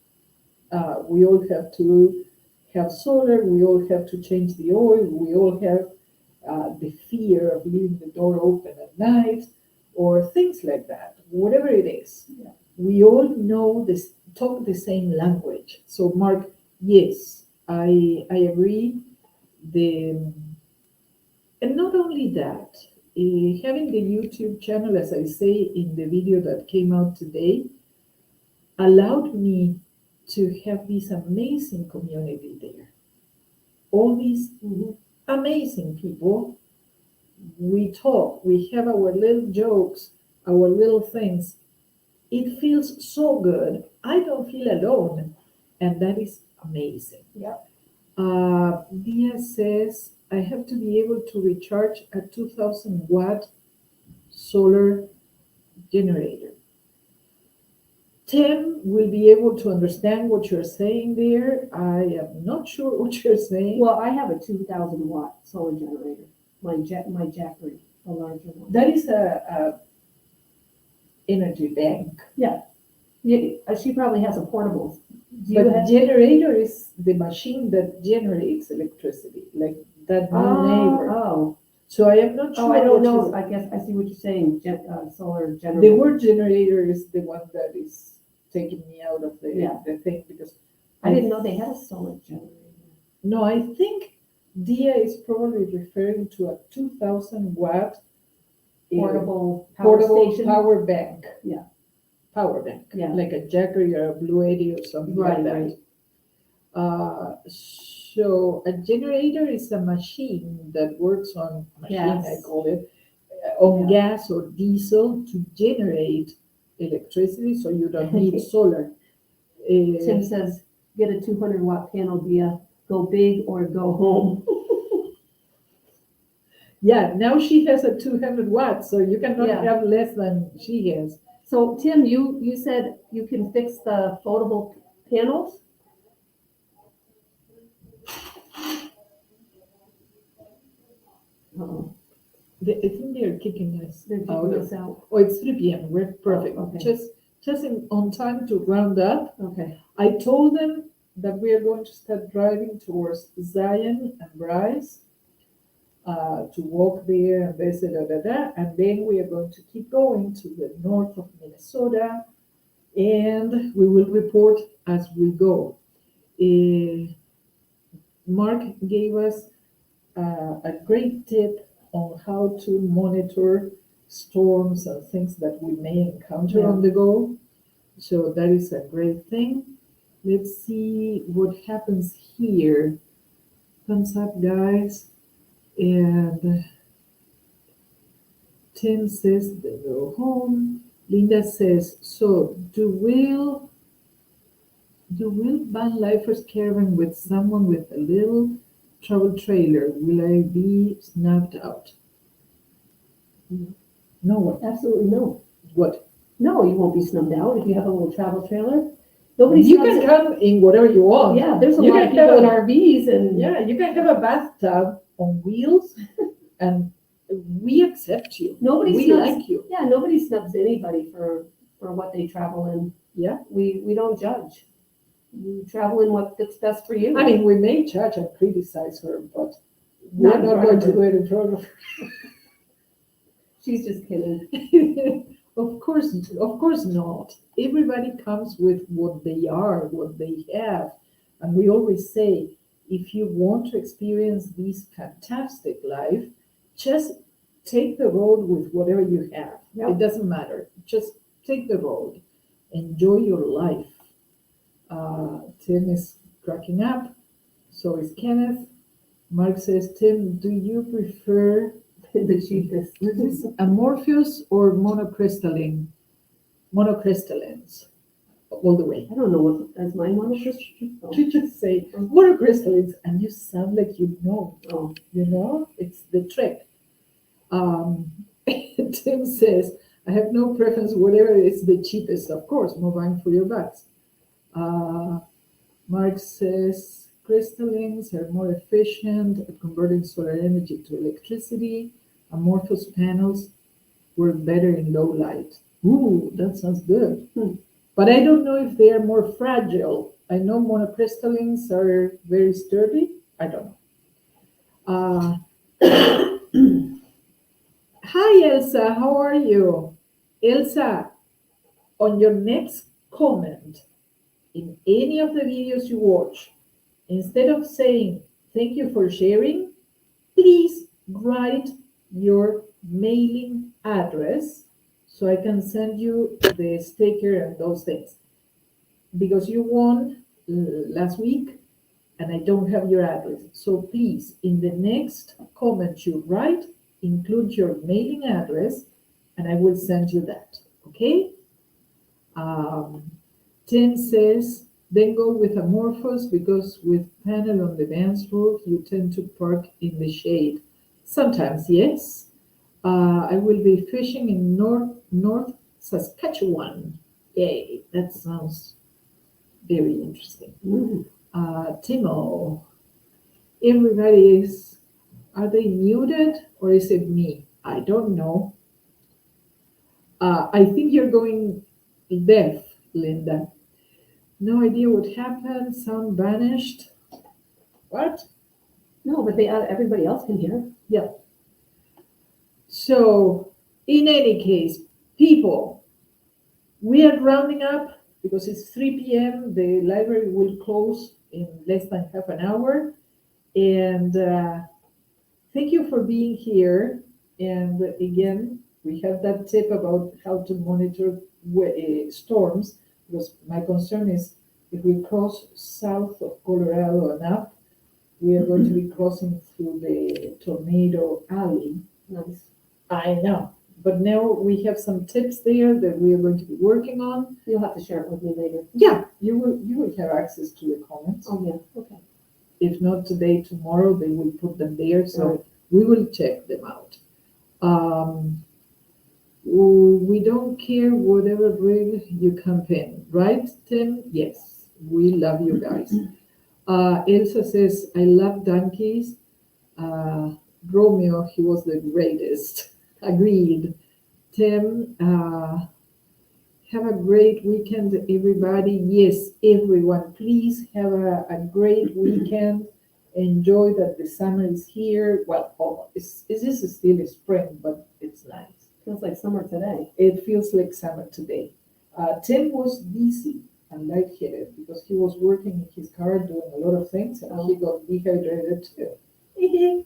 We all have to have solar, we all have to change the oil, we all have the fear of leaving the door open at night, or things like that, whatever it is. Yeah. We all know this, talk the same language. So, Mark, yes, I agree. And not only that, having the YouTube channel, as I say in the video that came out today, allowed me to have this amazing community there. All these amazing people. We talk, we have our little jokes, our little things. It feels so good. I don't feel alone, and that is amazing. Yeah. Dia says, I have to be able to recharge a 2,000 watt solar generator. Tim will be able to understand what you're saying there. I am not sure what you're saying. Well, I have a 2,000 watt solar generator. My Jackery, a larger one. That is a energy bank. Yeah, she probably has a portable. Do you But have? generator is the machine that generates electricity, like that new neighbor. Oh, So I am not sure. oh, I don't what know. is- I guess I see what you're saying. Solar The generator. word generator is the one that is taking me out of Yeah. the thing because I didn't know they had a solar generator. no, I think Dia is probably referring to a 2,000 watt Portable power portable station. power bank. Yeah. Power bank. Yeah. Like a Jackery or a Blue 80 or something Right, like that. right. So a generator is a machine that works on machine, I Gas. call it, on Yeah. gas or diesel to generate electricity, so you don't need solar. Tim says, get a 200-watt panel, Dia. Go big or go home. Yeah, now she has a 200 watts, so you cannot Yeah. have less than she has. So Tim, you said you can fix the foldable panels? Uh-oh, I think they're kicking us they're out. kicking us out. Oh, it's 3 p.m. We're perfect. Oh, okay. Just on time to round up. Okay. I told them that we are going to start driving towards Zion and Bryce to walk there and visit, and then we are going to keep going to the north of Minnesota, and we will report as we go. Mark gave us a great tip on how to monitor storms and things that we may encounter on the go. So that is a great thing. Let's see what happens here. Thumbs up, guys. And Tim says they go home. Linda says, so do Will van Leifer's caravan with someone with a little travel trailer? Will I be snubbed out? No one. Absolutely no. What? No, you won't be snubbed out if you have a little travel trailer. Nobody You snubs can it. come in whatever you want. Yeah, there's a You lot of can people in have RVs and Yeah, you can have a bathtub on wheels, and we accept you. nobody We snubs. like you. Yeah, nobody snubs anybody for what they travel in. Yeah. We don't judge. You travel in what fits best for you. I mean, we may judge and criticize her, but we're Not in not front going of to her. do it in front of her. She's just kidding. Of course not. Everybody comes with what they are, what they have. And we always say, if you want to experience this fantastic life, just take the road with whatever you have. Yep. It doesn't matter. Just take the road. Enjoy your life. Tim is cracking up. So is Kenneth. Mark says, Tim, do you prefer The cheapest. is this amorphous or monocrystalline? Monocrystallines. All the way. I don't know what that's my one. You just say monocrystallines and you sound like you know. Oh, You know? It's the trick. Tim says, I have no preference, whatever is the cheapest, of course, more bang for your bucks. Mark says, crystallines are more efficient at converting solar energy to electricity. Amorphous panels work better in low light. Ooh, that sounds good. But I don't know if they are more fragile. I know monocrystallines are very sturdy. I don't know. Hi, Elsa. How are you? Elsa, on your next comment in any of the videos you watch, instead of saying thank you for sharing, please write your mailing address so I can send you the sticker and those things. Because you won last week and I don't have your address. So please, in the next comment you write, include your mailing address and I will send you that. Okay? Tim says, then go with amorphous because with panel on the van's roof, you tend to park in the shade. Sometimes, yes. I will be fishing in North Saskatchewan. Yay, that sounds very interesting. Timo, everybody is, are they muted or is it me? I don't know. I think you're going deaf, Linda. No idea what happened. Sound vanished. What? no, but everybody else can hear. Yeah. So, in any case, people, we are rounding up because it's 3 p.m. The library will close in less than half an hour. And thank you for being here. And again, we have that tip about how to monitor storms, because my concern is if we cross south of Colorado and up, we are going to be crossing through the tornado alley. Nice. I know, but now we have some tips there that we are going to be working on. You'll have to share it with me later. Yeah, you will have access to the comments. Oh, yeah, okay. If not today, tomorrow, they will put them there, Right. so we will check them out. We don't care whatever breed you campaign, right, Tim? Yes, we love you guys. Elsa says, I love donkeys. Romeo, he was the greatest. Agreed. Tim, have a great weekend, everybody. Yes, everyone, please have a great weekend. Enjoy that the summer is here. Well, almost. This is still spring, but it's nice. Feels like summer today. It feels like summer today. Tim was busy and lightheaded because he was working in his car doing a lot of things, and he got dehydrated too.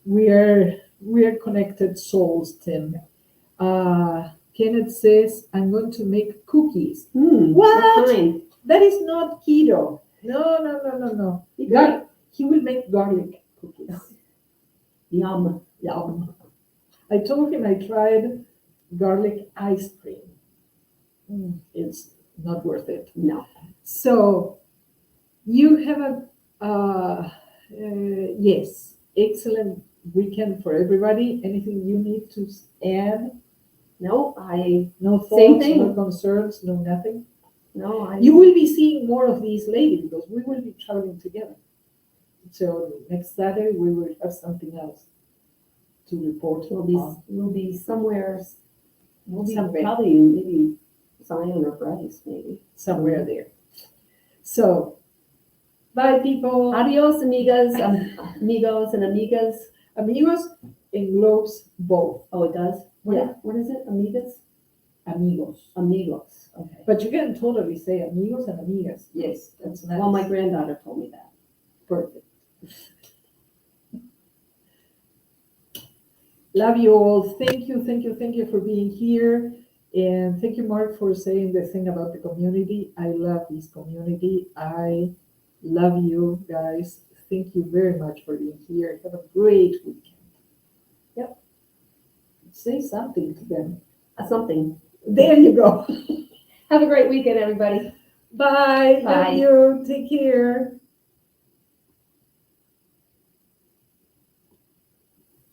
we are connected souls, Tim. Kenneth says, I'm going to make cookies. What kind? That is not keto. No. He will make garlic cookies. Yum. Yum. I told him I tried garlic ice cream. It's not worth it. No. So you have yes, excellent weekend for everybody. Anything you need to add? No, No thoughts, Same thing. no concerns, no nothing. no, You will be seeing more of these later because we will be traveling together. So next Saturday we will have something else to report on. we'll be somewhere. We'll be Somewhere. probably maybe Zion or Bryce, maybe. Somewhere there. So, bye people. Adios, amigas, amigos, and amigas. Amigos englobes both. Oh, it does? Yeah. What is it? Amigas? Amigos. Amigos. Okay. But you can totally say amigos and amigas. Yes, that's nice. Well, my granddaughter told me that. Perfect. Love you all. Thank you for being here. And thank you, Mark, for saying the thing about the community. I love this community. I love you guys. Thank you very much for being here. Have a great weekend. Yep. Say something to them. Something. There you go. Have a great weekend, everybody. Bye. Bye. Love you. Take care.